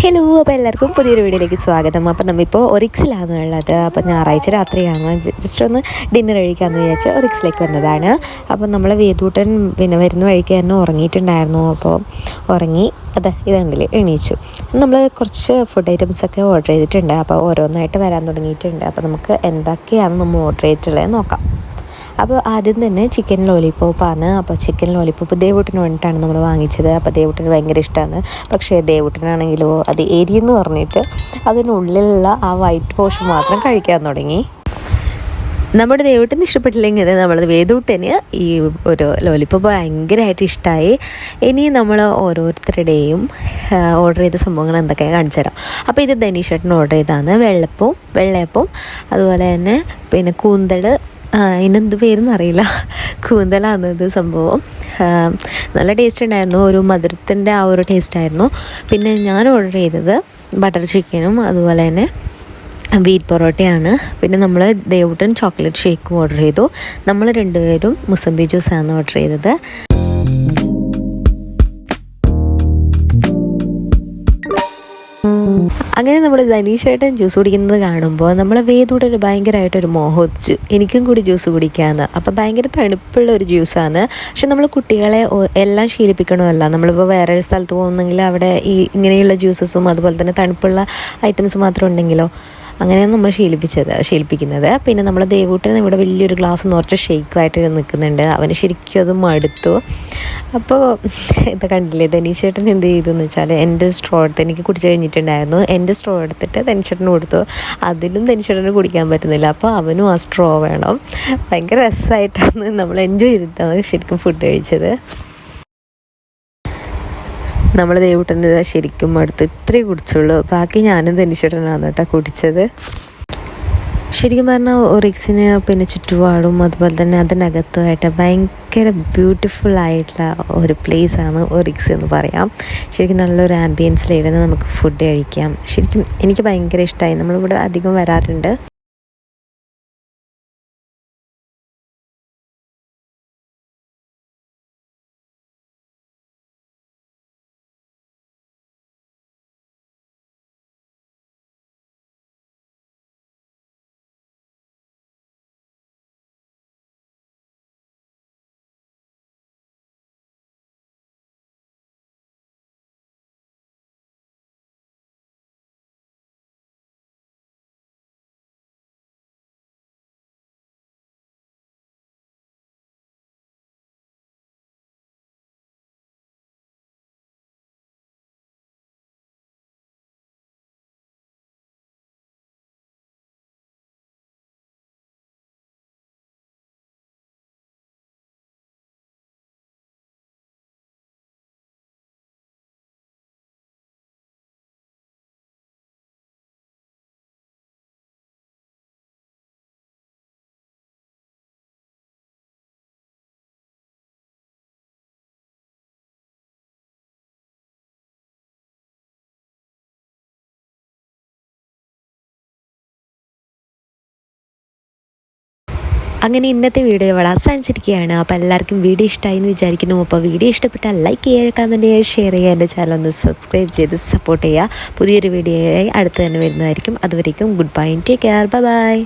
Hello, അപ്പോൾ എല്ലാവർക്കും പുതിയൊരു വീഡിയോയിലേക്ക് സ്വാഗതം. അപ്പോൾ നമ്മളിപ്പോൾ ഒറിക്സിലാണ് ഉള്ളത്. അപ്പോൾ ഞായറാഴ്ച രാത്രിയാണ് ജസ്റ്റ് ഒന്ന് ഡിന്നർ കഴിക്കാമെന്ന് വിചാരിച്ച് ഒറിക്സിലേക്ക് വന്നതാണ്. അപ്പോൾ നമ്മൾ വേദൂട്ടൻ വരുന്ന വഴിക്ക് തന്നെ ഉറങ്ങിയിട്ടുണ്ടായിരുന്നു. അപ്പോൾ ഉറങ്ങി ഇതുണ്ടല്ലേ എണീച്ചു. നമ്മൾ കുറച്ച് ഫുഡ് ഐറ്റംസൊക്കെ ഓർഡർ ചെയ്തിട്ടുണ്ട്. അപ്പോൾ ഓരോന്നായിട്ട് വരാൻ തുടങ്ങിയിട്ടുണ്ട്. അപ്പോൾ നമുക്ക് എന്തൊക്കെയാണ് നമ്മൾ ഓർഡർ ചെയ്തിട്ടുള്ളത് നോക്കാം. അപ്പോൾ ആദ്യം തന്നെ ചിക്കൻ ലോലിപ്പോപ്പാണ്. അപ്പോൾ ചിക്കൻ ലോലിപ്പോപ്പ് ദേവൂട്ടിന് വേണ്ടിയിട്ടാണ് നമ്മൾ വാങ്ങിച്ചത്. അപ്പോൾ ദേവൂട്ടിന് ഭയങ്കര ഇഷ്ടമാണ്. പക്ഷേ ദേവൂട്ടിനാണെങ്കിലോ അത് എരിയെന്ന് പറഞ്ഞിട്ട് അതിനുള്ളിലുള്ള ആ വൈറ്റ് പോർഷൻ മാത്രം കഴിക്കാൻ തുടങ്ങി. നമ്മുടെ ദേവൂട്ടിന് ഇഷ്ടപ്പെട്ടില്ലെങ്കിൽ നമ്മൾ വേദൂട്ടിന് ഈ ഒരു ലോലിപ്പോപ്പ് ഭയങ്കരമായിട്ട് ഇഷ്ടമായി. ഇനി നമ്മൾ ഓരോരുത്തരുടെയും ഓർഡർ ചെയ്ത സംഭവങ്ങൾ എന്തൊക്കെയാണ് കാണിച്ചു തരാം. അപ്പോൾ ഇത് ധനീഷേട്ടൻ ഓർഡർ ചെയ്തതാണ്. വെള്ളയപ്പവും അതുപോലെ തന്നെ പിന്നെ കൂന്തൽ, ഇതിനെന്ത് പേരെന്ന് അറിയില്ല, കൂന്തലാന്നത് സംഭവം. നല്ല ടേസ്റ്റ് ഉണ്ടായിരുന്നു. ഒരു മധുരത്തിൻ്റെ ആ ഒരു ടേസ്റ്റായിരുന്നു. പിന്നെ ഞാൻ ഓർഡർ ചെയ്തത് ബട്ടർ ചിക്കനും അതുപോലെ തന്നെ വീറ്റ് പൊറോട്ടയാണ്. പിന്നെ നമ്മൾ ദേവൂട്ടൻ ചോക്ലേറ്റ് ഷേക്കും ഓർഡർ ചെയ്തു. നമ്മൾ രണ്ടുപേരും മുസംബി ജ്യൂസാണ് ഓർഡർ ചെയ്തത്. അങ്ങനെ നമ്മൾ ധനീഷേട്ടൻ ജ്യൂസ് കുടിക്കുന്നത് കാണുമ്പോൾ നമ്മളെ വേദൂട്ടന് ഭയങ്കരമായിട്ടൊരു മോഹിച്ചു എനിക്കും കൂടി ജ്യൂസ് കുടിക്കാമെന്ന്. അപ്പോൾ ഭയങ്കര തണുപ്പുള്ള ഒരു ജ്യൂസാണ്. പക്ഷെ നമ്മൾ കുട്ടികളെ എല്ലാം ശീലിപ്പിക്കണമല്ല. നമ്മളിപ്പോൾ വേറെ ഒരു സ്ഥലത്ത് പോകുന്നെങ്കിൽ അവിടെ ഇങ്ങനെയുള്ള ജ്യൂസസും അതുപോലെ തന്നെ തണുപ്പുള്ള ഐറ്റംസ് മാത്രം ഉണ്ടെങ്കിലോ, അങ്ങനെയാണ് നമ്മൾ ശീലിപ്പിക്കുന്നത്. പിന്നെ നമ്മൾ ദേവൂട്ടൻ ഇവിടെ വലിയൊരു ഗ്ലാസ് നിറച്ച് ഷേക്കുമായിട്ട് നിൽക്കുന്നുണ്ട്. അവന് ശരിക്കും അത് മടുത്തു. അപ്പോൾ ഇത് കണ്ടില്ലേ, ധനീഷേട്ടൻ എന്ത് ചെയ്തു എന്ന് വെച്ചാൽ എൻ്റെ സ്ട്രോ എടുത്ത് എനിക്ക് കുടിച്ച് കഴിഞ്ഞിട്ടുണ്ടായിരുന്നു. എൻ്റെ സ്ട്രോ എടുത്തിട്ട് ധനീഷേട്ടന് കൊടുത്തു. അതിലും ധനീഷേട്ടന് കുടിക്കാൻ പറ്റുന്നില്ല. അപ്പോൾ അവനും ആ സ്ട്രോ വേണം. ഭയങ്കര രസമായിട്ടാണ് നമ്മൾ എൻജോയ് ചെയ്തിട്ടാണ് ശരിക്കും ഫുഡ് കഴിച്ചത്. നമ്മൾ ദേവൂട്ടൻ്റെ ശരിക്കും അടുത്ത് ഇത്രയും കുടിച്ചുള്ളൂ. ബാക്കി ഞാനും ധനീഷേട്ടനാണ് കേട്ടോ കുടിച്ചത്. ശരിക്കും പറഞ്ഞാൽ ഒറിക്സിന് പിന്നെ ചുറ്റുപാടും അതുപോലെ തന്നെ അതിനകത്തുമായിട്ട് ഭയങ്കര ബ്യൂട്ടിഫുൾ ആയിട്ടുള്ള ഒരു പ്ലേസാണ് ഒറിക്സ് എന്ന് പറയാം. ശരിക്കും നല്ലൊരു ആംബിയൻസിലിരുന്ന് നമുക്ക് ഫുഡ് കഴിക്കാം. ശരിക്കും എനിക്ക് ഭയങ്കര ഇഷ്ടമായി. നമ്മളിവിടെ അധികം വരാറുണ്ട്. അങ്ങനെ ഇന്നത്തെ വീഡിയോ ഇവിടെ അവസാനിച്ചിരിക്കുകയാണ്. അപ്പോൾ എല്ലാവർക്കും വീഡിയോ ഇഷ്ടമായി എന്ന് വിചാരിക്കുന്നു. അപ്പോൾ വീഡിയോ ഇഷ്ടപ്പെട്ടാൽ ലൈക്ക് ചെയ്യുക, കമൻറ്റ് ചെയ്യുക, ഷെയർ ചെയ്യുക. എൻ്റെ ചാനൽ ഒന്ന് സബ്സ്ക്രൈബ് ചെയ്ത് സപ്പോർട്ട് ചെയ്യുക. പുതിയൊരു വീഡിയോയായി അടുത്ത് തന്നെ വരുന്നതായിരിക്കും. അതുവരേക്കും good bye, take care, by.